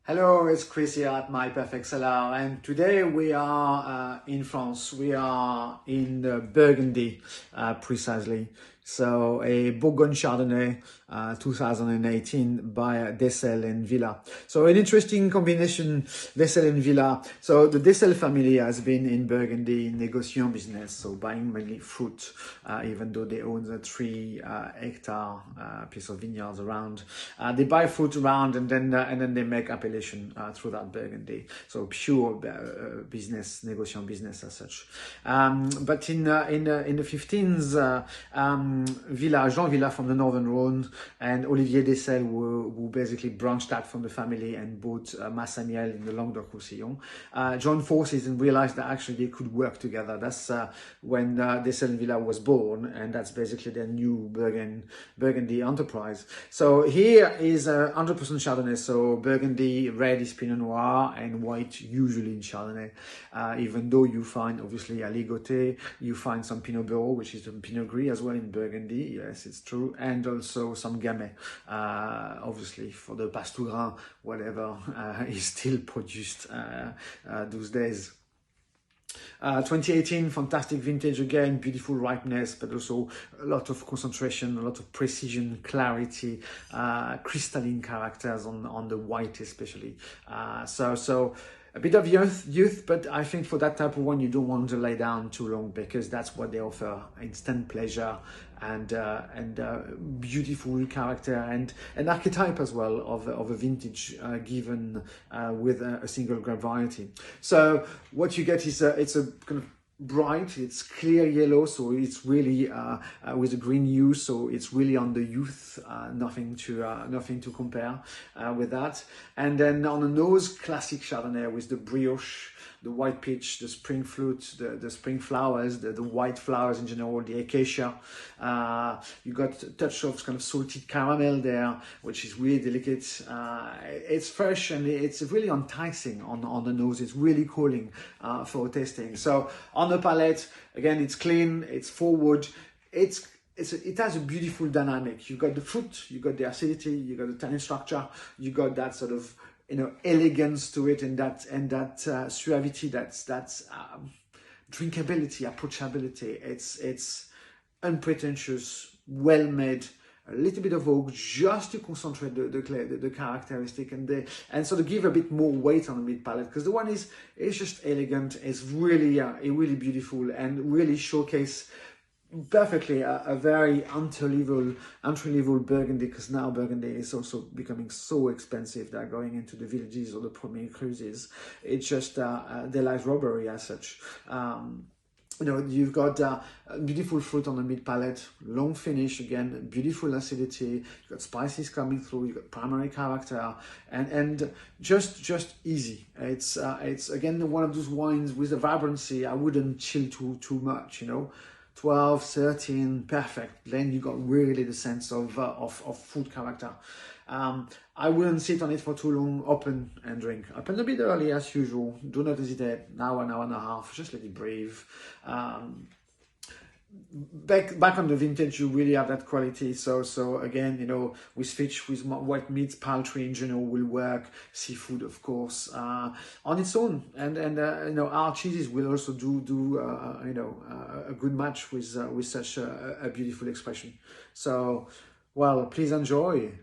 Hello, it's Chris here at My Perfect Cellar, and today we are in France. We are in Burgundy, precisely. So a Bourgogne Chardonnay 2018 by Dessel and Villa. So an interesting combination, Dessel and Villa. So the Dessel family has been in Burgundy in négociant business, so buying mainly fruit, even though they own the 3-hectare piece of vineyards around. They buy fruit around and then they make appellation through that Burgundy. So pure business, négociant business as such. But in the 15s, Jean Villa from the Northern Rhône and Olivier Dessel, who basically branched out from the family and bought Massamiel in the Languedoc-Roussillon, joined forces and realized that actually they could work together. That's when Dessel and Villa was born, and that's basically their new Burgundy enterprise. So here is 100% Chardonnay, so Burgundy red is Pinot Noir and white usually in Chardonnay, even though you find obviously Aligoté, you find some Pinot Bureau, which is Pinot Gris as well in Burgundy. Yes, it's true, and also some Gamay, obviously for the Pastougrin, whatever is still produced those days. 2018, fantastic vintage again, beautiful ripeness, but also a lot of concentration, a lot of precision, clarity, crystalline characters on the white especially. So a bit of youth, but I think for that type of one, you don't want to lay down too long because that's what they offer: instant pleasure and beautiful character and an archetype as well of a vintage given with a single grape variety. So what you get is it's a kind of bright, it's clear yellow, so it's really with a green hue, so it's really on the youth, nothing to compare with that. And then on the nose, classic Chardonnay with the brioche, the white peach, the spring fruit, the spring flowers, the white flowers in general, the acacia. You got a touch of kind of salted caramel there, which is really delicate. It's fresh and it's really enticing on the nose. It's really cooling for tasting. So on the palate, again, it's clean, it's forward, it has a beautiful dynamic. You've got the fruit, you got the acidity, you got the tannin structure, you got that sort of elegance to it, and that suavity, that's drinkability, approachability. It's unpretentious, well made, a little bit of oak just to concentrate the characteristic and sort of give a bit more weight on the mid palate, because the one is just elegant. It's really really beautiful and really showcase perfectly a very entry-level Burgundy, because now Burgundy is also becoming so expensive that going into the villages or the premier cruises, it's just daylight robbery as such. You've got beautiful fruit on the mid palate, long finish, again, beautiful acidity, you've got spices coming through, you've got primary character, and just easy. It's again one of those wines with the vibrancy. I wouldn't chill too much, 12, 13, perfect. Then you got really the sense of food character. I wouldn't sit on it for too long. Open and drink. Open a bit early as usual. Do not hesitate. An hour and a half. Just let it breathe. Back on the vintage, you really have that quality. So again, with fish, with white meats, poultry in general will work. Seafood, of course, on its own, and our cheeses will also do a good match with such a beautiful expression. So, well, please enjoy.